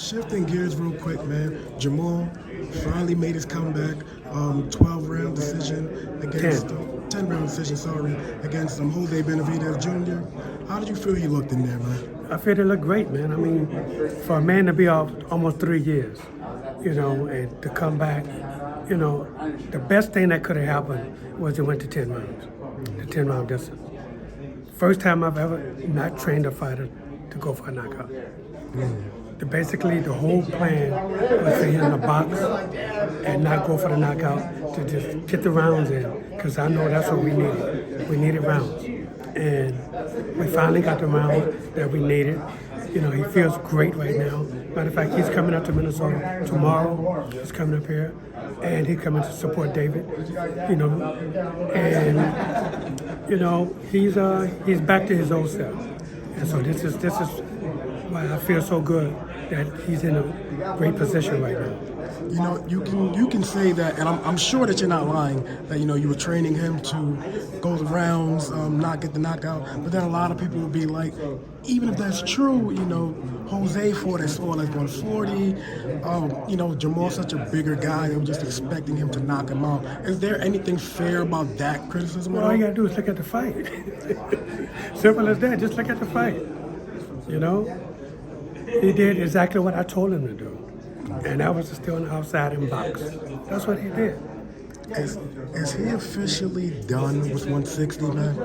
Shifting gears real quick, man. Jamal finally made his comeback. 12-round decision against 10-round decision, sorry, against Jose Benavidez Jr. How did you feel he looked in there, man? I feel it looked great, man. I mean, for a man to be off almost 3 years, and to come back, the best thing that could have happened was it went to 10 rounds, the 10-round distance. First time I've ever not trained a fighter to go for a knockout. Basically, the whole plan was for him to box and not go for the knockout, to just get the rounds in, because I know that's what we needed. We needed rounds. And we finally got the rounds that we needed. He feels great right now. Matter of fact, he's coming up to Minnesota tomorrow. He's coming up here, and he's coming to support David. He's back to his old self. And so this is why I feel so good that he's in a great position right now. You can say that, and I'm sure that you're not lying, that you were training him to go the rounds, not get the knockout. But then a lot of people will be like, even if that's true, Jose fought as small as 140. Jamal's such a bigger guy. They were just expecting him to knock him out. Is there anything fair about that criticism? Well, all you gotta do is look at the fight. Simple as that. Just look at the fight. He did exactly what I told him to do. And that was to stay on the outside and box. That's what he did. Is he officially done with 160, man?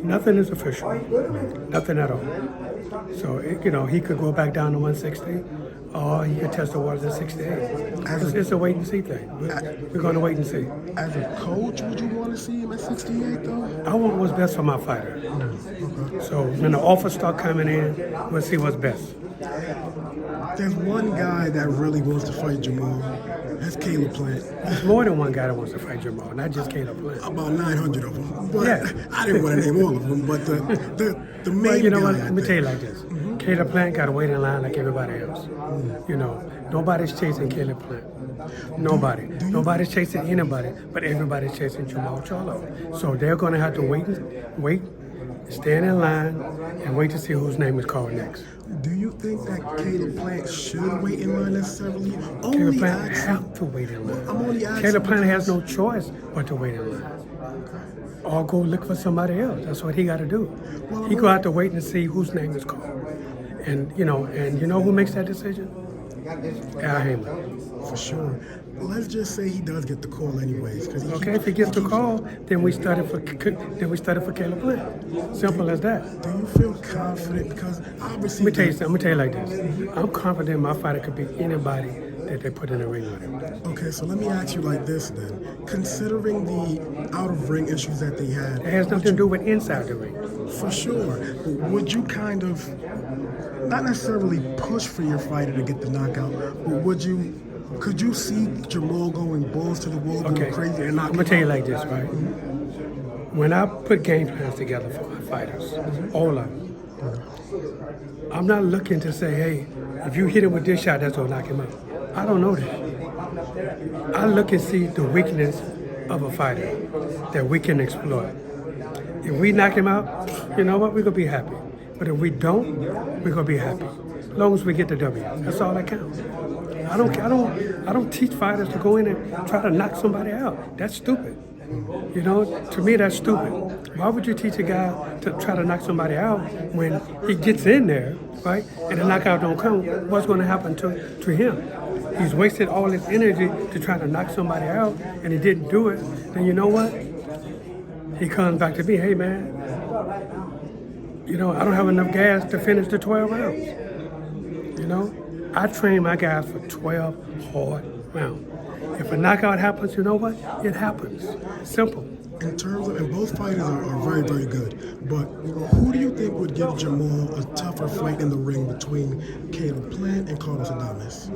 Nothing is official. Nothing at all. So, he could go back down to 160, or he could test the waters at 68. It's a wait and see thing. We're going to wait and see. As a coach, would you want to see him at 68, though? I want what's best for my fighter. Okay. So when the offers start coming in, we'll see what's best. There's one guy that really wants to fight Jamal. That's Caleb Plant. There's more than one guy that wants to fight Jamal, not just Caleb Plant. About 900 of them. But yeah. I didn't want to name all of them, but the main well, you know guy, what? Let me tell you like this. Caleb Plant got to wait in line like everybody else. Nobody's chasing Caleb Plant. Nobody. Nobody's chasing anybody, but everybody's chasing Jamal Charlo. So they're going to have to wait, stand in line, and wait to see whose name is called next. Do you think that Caleb Plant should wait in line necessarily? Caleb Plant have to wait in line. I'm only asking. Caleb Plant has no choice but to wait in line. Or go look for somebody else. That's what he got to do. He go out to wait and see whose name is called. And who makes that decision? Al Haymon. For sure. Let's just say he does get the call anyways. If he gets the call, then we started for Caleb Plant. Simple as that. Do you feel confident? Because obviously, let me tell you something. I'm gonna tell you like this. I'm confident my fighter could beat anybody that they put in the ring with him. Okay, so let me ask you like this then. Considering the out-of-ring issues that they had, it has nothing to do with inside the ring. For sure. Would you kind of, not necessarily push for your fighter to get the knockout, but could you see Jamal going balls to the wall, going crazy and knocking? I'm gonna tell you like this, right? When I put game plans together for my fighters, all of them, I'm not looking to say, hey, if you hit him with this shot, that's gonna knock him out. I don't know that. I look and see the weakness of a fighter that we can exploit. If we knock him out, you know what? We're gonna be happy. But if we don't, we're gonna be happy. As long as we get the W, that's all that counts. I don't teach fighters to go in and try to knock somebody out. That's stupid. To me, that's stupid. Why would you teach a guy to try to knock somebody out when he gets in there, right, and the knockout don't come? What's going to happen to him? He's wasted all his energy to try to knock somebody out, and he didn't do it. Then you know what? He comes back to me, hey, man, I don't have enough gas to finish the 12 rounds. I train my guys for 12 hard rounds. If a knockout happens, you know what? It happens. Simple. In terms of, and both fighters are very, very good, but who do you think would give Jamal a tougher fight in the ring between Caleb Plant and Carlos Adames?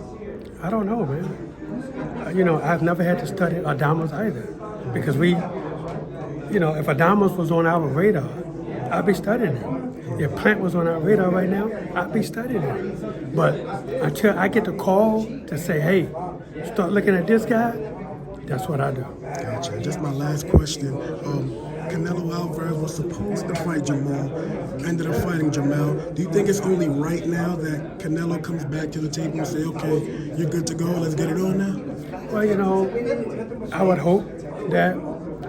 I don't know, man. I've never had to study Adames either, because if Adames was on our radar, I'd be studying him. If Plant was on our radar right now, I'd be studying him. But until I get the call to say, hey, start looking at this guy, that's what I do. Gotcha. Just my last question. Canelo Alvarez was supposed to fight Jamal ended up fighting Jamel. Do you think it's only right now that Canelo comes back to the table and say, okay, you're good to go, let's get it on now? Well, you know, I would hope that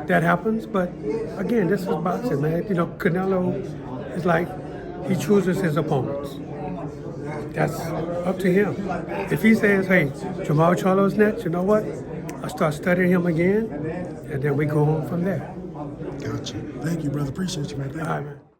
that happens, but again, this is boxing, man. You know, Canelo is like, he chooses his opponents. That's up to him. If he says, hey, Jamal Charlo's next, you know what? I'll start studying him again, and then we go on from there. Gotcha. Thank you, brother. Appreciate you, man. Thank you. All right, man.